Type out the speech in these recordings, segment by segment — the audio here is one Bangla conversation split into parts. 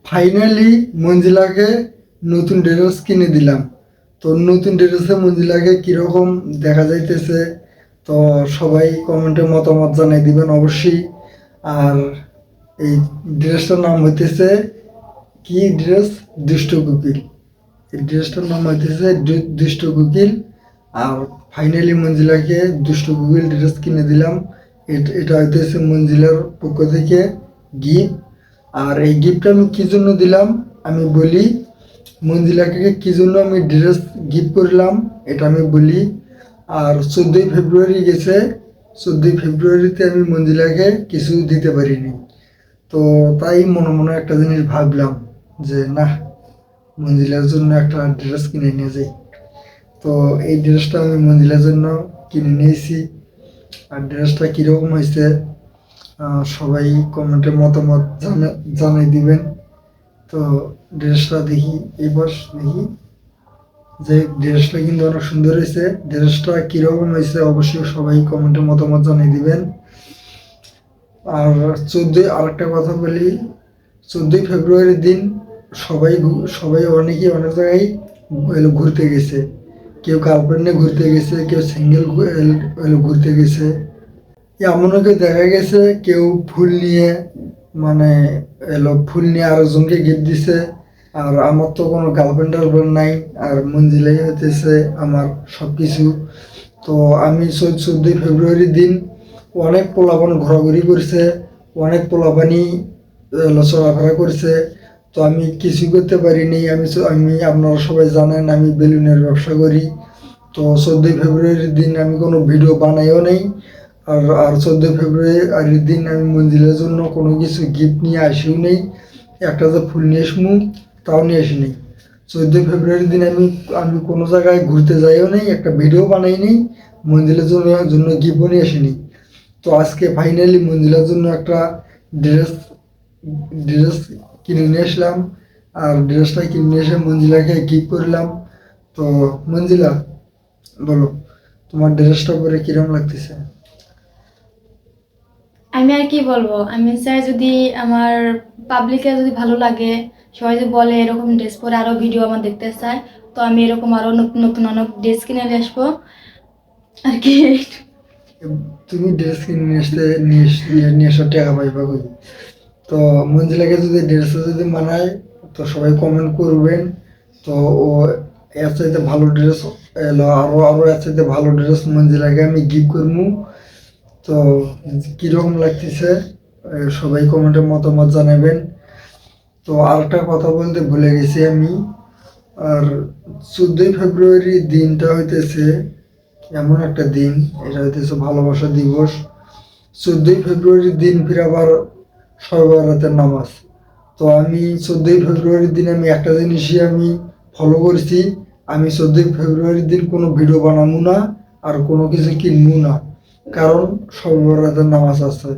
ফাইনালি মঞ্জিলাকে নতুন ড্রেস কিনে দিলাম। তো নতুন ড্রেসে মঞ্জিলাকে কীরকম দেখা যাইতেছে, তো সবাই কমেন্টে মতামত জানাই দিবেন অবশ্যই। আর এই ড্রেসটার নাম হইতেছে কি ড্রেস, দুষ্ট কোকিল। এই ড্রেসটার নাম হইতেছে দুষ্ট কোকিল। আর ফাইনালি মঞ্জিলাকে দুষ্ট কোকিল ড্রেস কিনে দিলাম। এটা হইতেছে মঞ্জিলার পক্ষ থেকে গিফট। আর এই গিফটটা আমি কী জন্য দিলাম আমি বলি, মঞ্জিলাকে কী জন্য আমি ড্রেস গিফট করলাম এটা আমি বলি। আর 14ই ফেব্রুয়ারি গেছে, 14ই ফেব্রুয়ারিতে আমি মঞ্জিলাকে কিছু দিতে পারিনি। তো তাই মনে মনে একটা জিনিস ভাবলাম যে না, মঞ্জিলার জন্য একটা ড্রেস কিনে নিয়ে যাই। তো এই ড্রেসটা আমি মঞ্জিলার জন্য কিনে নিয়েছি। আর ড্রেসটা কীরকম হয়েছে সবাই কমেন্টে মতামত জানাই দিবেন। তো ড্রেসটা দেখি, এবার দেখি যে ড্রেসটা কিন্তু অনেক সুন্দর হয়েছে। ড্রেসটা কীরকম হয়েছে অবশ্যই সবাই কমেন্টে মতামত জানিয়ে দিবেন। আর আরেকটা কথা বলি, 14ই ফেব্রুয়ারির দিন সবাই অনেকেই অনেক জায়গায় ঘুরতে গেছে। কেউ গার্লফ্রেন্ডে ঘুরতে গেছে, কেউ সিঙ্গেল ঘুরতে গেছে। এমনও কেউ দেখা গেছে কেউ ফুল নিয়ে মানে ফুল নিয়ে আরেকজনকে গিফট দিছে। আর আমার তো কোনো গার্লফ্রেন্ড টার্লফ্রেন্ড নাই, আর মঞ্জিলাই হইতেছে আমার সব কিছু। তো আমি 14ই ফেব্রুয়ারির দিন অনেক পোলাপান ঘোরাঘুরি করছে, অনেক পোলাপানি চলাফেরা করছে। তো আমি কিছু করতে পারিনি। আমি আপনারা সবাই জানেন আমি বেলুনের ব্যবসা করি। তো 14ই ফেব্রুয়ারির দিন আমি কোনো ভিডিও বানাইও নেই। আর 14ই ফেব্রুয়ারির দিন আমি মঞ্জিলের জন্য কোনো কিছু গিফট নিয়ে আসিও নেই। একটা যে ফুল নিয়ে আসবো তাও নিয়ে আসি নেই। 14ই ফেব্রুয়ারির দিন আমি কোনো জায়গায় ঘুরতে যাইও নেই, একটা ভিডিও বানাই নেই, মঞ্জিলের জন্য গিফটও নিয়ে আসিনি। তো আজকে ফাইনালি মঞ্জিলার জন্য একটা ড্রেস ড্রেস কিনে নিয়ে আসলাম। আর ড্রেসটা কিনে নিয়ে এসে মঞ্জিলাকে গিফট করলাম। তো মঞ্জিলা, বলো তোমার ড্রেসটা পরে কিরকম লাগতেছে? আমি আর কি বলবো, আমি চাই যদি আমার পাবলিকের যদি ভালো লাগে, সবাই যদি বলে এরকম ড্রেস পরে আরো ভিডিও আমার দেখতে চায়, তো আমি এরকম আরো নতুন নতুন অনেক ড্রেস কিনে নিয়ে আসবো আর কি। তুমি ড্রেস কিনে নিয়ে এসে টাকা পাইবা কই? তো মঞ্জিলাকে যদি ড্রেসটা যদি মানায় তো সবাই কমেন্ট করবেন। তো ও এর চাইতে ভালো ড্রেস এলো, আরো এর চাইতে ভালো ড্রেস মঞ্জিলাকে আমি গিফট করবো। তো কীরকম লাগতেছে সবাই কমেন্টে মতামত জানাবেন। তো আরেকটা কথা বলতে ভুলে গেছি আমি। আর 14ই ফেব্রুয়ারি দিনটা হইতেছে এমন একটা দিন, এটা হইতেছে ভালোবাসা দিবস। 14ই ফেব্রুয়ারির দিন ফির আবার শবে বরাতের নামাজ। তো আমি 14ই ফেব্রুয়ারির দিন আমি একটা জিনিসই আমি ফলো করছি, আমি 14ই ফেব্রুয়ারির দিন কোনো ভিডিও বানাবো না, আর কোনো কিছু কিনবো না। কারণ শবে বরাতের নামাজ আছে,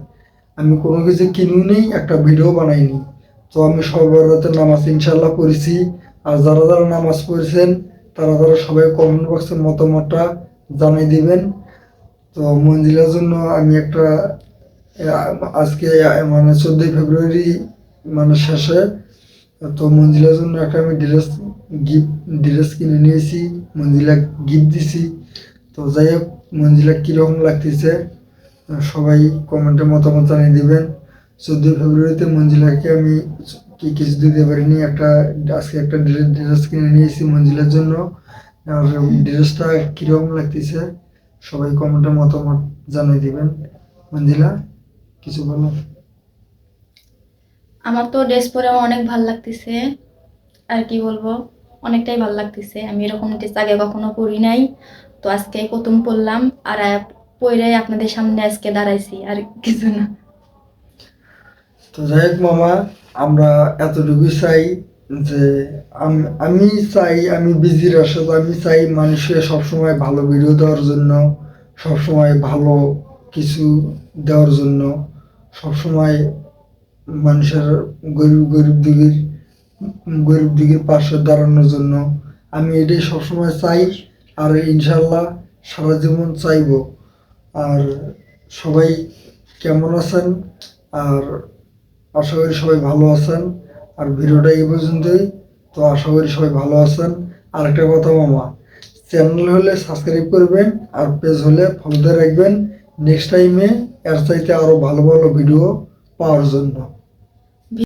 আমি কোনো কিছু কিনবো নেই, একটা ভিডিও বানাইনি। তো আমি শবে বরাতের নামাজ ইনশাল্লাহ পড়েছি। আর যারা যারা নামাজ পড়েছেন তারা সবাই কমেন্ট বক্সে মতামতটা জানিয়ে দিবেন। তো মঞ্জিলার জন্য আমি একটা আজকে মানে 14ই ফেব্রুয়ারি মানে শেষে, তো মঞ্জিলার জন্য একটা আমি ড্রেস কিনে নিয়েছি, মঞ্জিলা গিফট দিছি। তো যাই হোক, মঞ্জিলা কীরকম লাগতেছে সবাই কমেন্টে মতামত জানিয়ে দিবেন। 14ই ফেব্রুয়ারিতে মঞ্জিলাকে আমি কিছু দিতে পারিনি, আজকে একটা ড্রেস কিনে নিয়েছি মঞ্জিলার জন্য। আর ড্রেসটা কীরকম লাগতেছে সবাই কমেন্টে মতামত জানিয়ে দিবেন। মঞ্জিলা, কিছু বলো? আমার তো ড্রেস পরে আমার অনেক ভালো লাগতেছে, আর কি বলবো, অনেকটাই ভালো লাগতেছে। আমি এরকম ড্রেস আগে কখনো পরি নাই, তো আজকে প্রথম পরলাম। আর পরেই আপনাদের সামনে আজকে দাঁড়াইছি, আর কিছু না। তো যাই হোক মামা, আমরা এতটুকু চাই যে আমি চাই, আমি বিজির আসলে আমি চাই মানুষকে সবসময় ভালো ভিডিও দেওয়ার জন্য, সবসময় ভালো কিছু দেওয়ার জন্য, সবসময় মানুষের গরিব গরিব দিকের পাশে দাঁড়ানোর জন্য আমি এটাই সবসময় চাই। আর ইনশাল্লাহ সারা জীবন চাইব। আর সবাই কেমন আছেন? আর আশা করি সবাই ভালো আছেন। আর ভিডিওটা এই পর্যন্তই। তো আশা করি সবাই ভালো আছেন। আর একটা কথা মামা, চ্যানেল হলে সাবস্ক্রাইব করবেন আর পেজ হলে ফলোতে রাখবেন, নেক্সট টাইমে এর চাইতে আরো ভালো ভালো ভিডিও পাওয়ার জন্য।